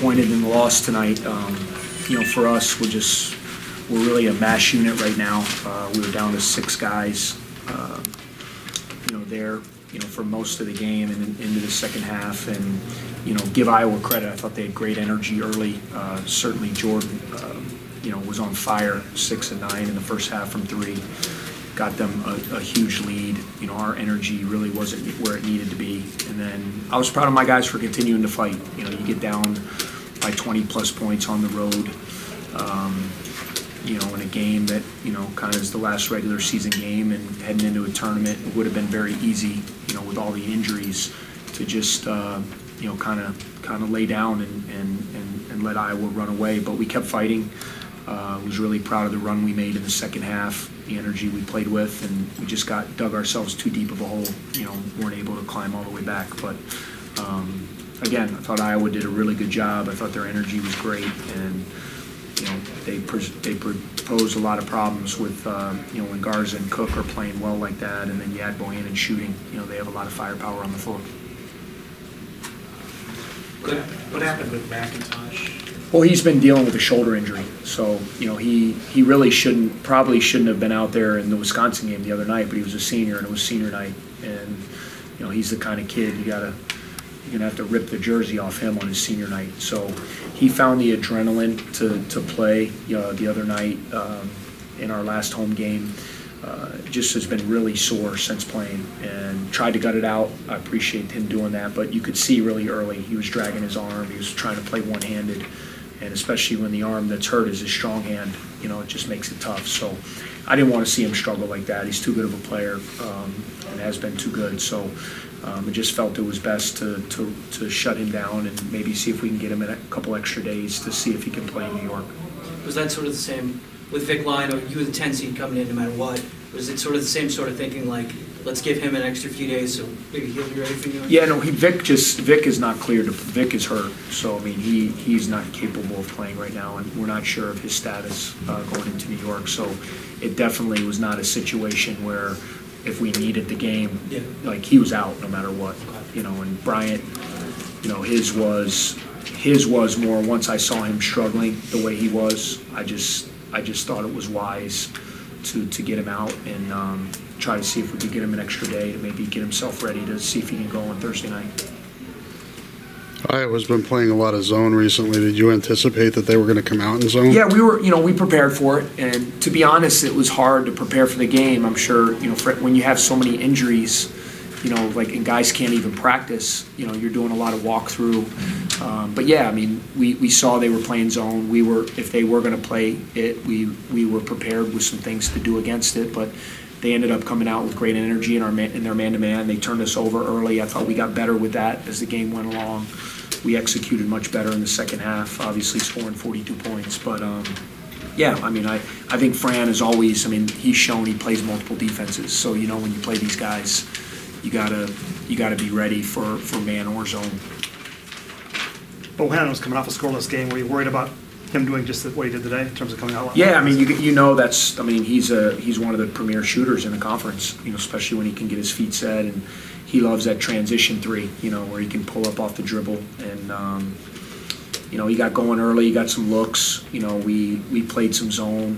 Disappointed in the loss tonight. You know, for us, we're really a mash unit right now. We were down to 6 guys. You know, there, you know, for most of the game and into the second half, and you know, give Iowa credit. I thought they had great energy early. Certainly, Jordan, you know, was on fire, 6 and 9 in the first half from 3. Got them a huge lead. You know, our energy really wasn't where it needed to be. And then I was proud of my guys for continuing to fight. You know, you get down by 20+ points on the road, you know, in a game that, you know, kind of is the last regular season game, and heading into a tournament, it would have been very easy, you know, with all the injuries, to just, you know, kind of lay down and let Iowa run away. But we kept fighting. Was really proud of the run we made in the second half, the energy we played with, and we just dug ourselves too deep of a hole. You know, weren't able to climb all the way back. But again, I thought Iowa did a really good job. I thought their energy was great, and you know, they posed a lot of problems with you know, when Garza and Cook are playing well like that, and then you add Bohannon shooting. You know, they have a lot of firepower on the floor. What happened with McIntosh? Well, he's been dealing with a shoulder injury, so you know, he really probably shouldn't have been out there in the Wisconsin game the other night. But he was a senior, and it was senior night, and you know, he's the kind of kid you're gonna have to rip the jersey off him on his senior night. So he found the adrenaline to play the other night in our last home game. Just has been really sore since playing, and tried to gut it out. I appreciate him doing that, but you could see really early he was dragging his arm. He was trying to play one-handed, and especially when the arm that's hurt is his strong hand, you know, it just makes it tough. So I didn't want to see him struggle like that. He's too good of a player, and has been too good. So I just felt it was best to shut him down and maybe see if we can get him in a couple extra days to see if he can play in New York. Was that sort of the same with Vic Lyon, or you were the 10 seed coming in no matter what? Was it sort of the same sort of thinking, like, let's give him an extra few days so maybe he'll be ready for New York? Yeah, no, Vic is not cleared. Vic is hurt, so I mean he's not capable of playing right now, and we're not sure of his status going into New York. So it definitely was not a situation where if we needed the game, yeah, like he was out no matter what. Okay. You know, and Bryant, you know, his was more, once I saw him struggling the way he was, I just thought it was wise to get him out and try to see if we could get him an extra day to maybe get himself ready to see if he can go on Thursday night. Iowa's been playing a lot of zone recently. Did you anticipate that they were going to come out in zone? Yeah, we prepared for it, and to be honest, it was hard to prepare for the game. I'm sure, you know, when you have so many injuries, you know, like, and guys can't even practice, you know, you're doing a lot of walkthrough. But yeah, I mean, we saw they were playing zone. If they were going to play it, we were prepared with some things to do against it, but they ended up coming out with great energy in their man-to-man. They turned us over early. I thought we got better with that as the game went along. We executed much better in the second half, obviously scoring 42 points. But yeah, I mean, I think Fran is always, I mean, he's shown he plays multiple defenses. So, you know, when you play these guys, you gotta be ready for man or zone. Bohannon was coming off a scoreless game. Were you worried about him doing just what he did today in terms of coming out? Yeah, I mean, you know, that's, I mean, he's one of the premier shooters in the conference. You know, especially when he can get his feet set, and he loves that transition 3. You know, where he can pull up off the dribble, and you know, he got going early. He got some looks. You know, we played some zone,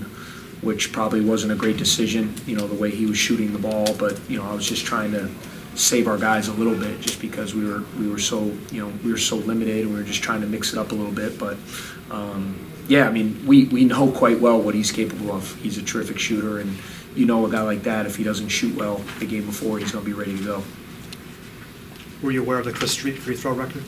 which probably wasn't a great decision. You know, the way he was shooting the ball, but you know, I was just trying to save our guys a little bit, just because we were so, you know, we were so limited, and we were just trying to mix it up a little bit. But yeah, I mean, we know quite well what he's capable of. He's a terrific shooter, and you know, a guy like that, if he doesn't shoot well the game before, he's going to be ready to go. Were you aware of the Chris Street free throw record?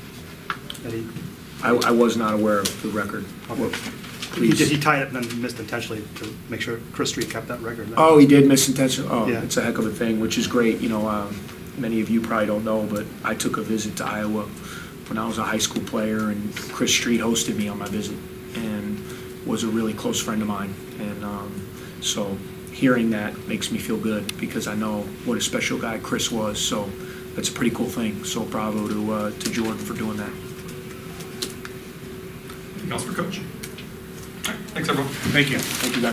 I was not aware of the record. Okay. Well, please. He tied it and then missed intentionally to make sure Chris Street kept that record. Oh, he did miss intentionally? Oh, yeah. It's a heck of a thing, which is great. You know, many of you probably don't know, but I took a visit to Iowa when I was a high school player, and Chris Street hosted me on my visit and was a really close friend of mine. And so hearing that makes me feel good, because I know what a special guy Chris was. So that's a pretty cool thing. So bravo to Jordan for doing that. Anything else for Coach? All right, thanks, everyone. Thank you. Thank you, guys.